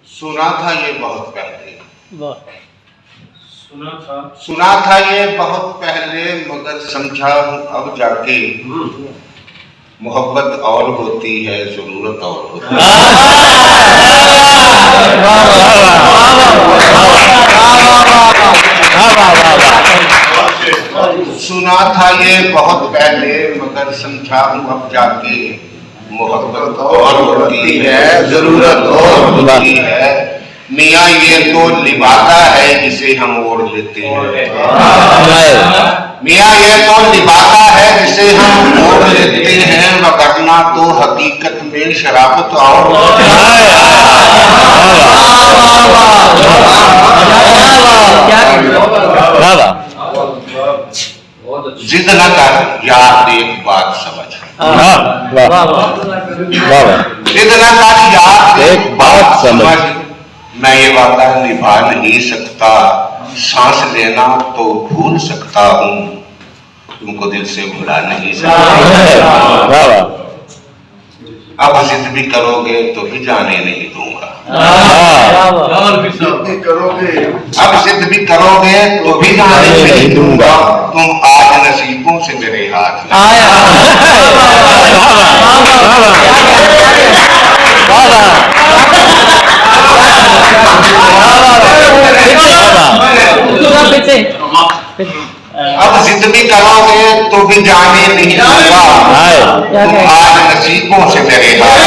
सुना था ये बहुत पहले, सुना था ये बहुत पहले, मगर समझा हूँ अब जाके, मोहब्बत और होती है, जरूरत और होती है। सुना था ये बहुत पहले, मगर समझा हूँ अब जाके, मोहब्बत और होती है, जरूरत और होती है। मियाँ ये तो लिबासा है जिसे हम ओढ़ लेते हैं, मियाँ ये तो लिबासा है जिसे हम ओढ़ लेते हैं, वरना तो हकीकत में शराबत और जिद न कर यार एक बात समझ, जिद न कर यार एक बात समझ, मैं ये वादा निभा नहीं सकता, सांस लेना तो भूल सकता हूँ, तुमको दिल से भुला नहीं सकता। अब जिद भी करोगे तो भी जाने नहीं दूंगा, अब जिद भी करोगे तो भी जाने नहीं दूंगा, तुम आज नसीबों से मेरे हाथ अब जिद भी करोगे तो भी जाने नहीं दूंगा, तुम आज नसीबों से मेरे हाथ।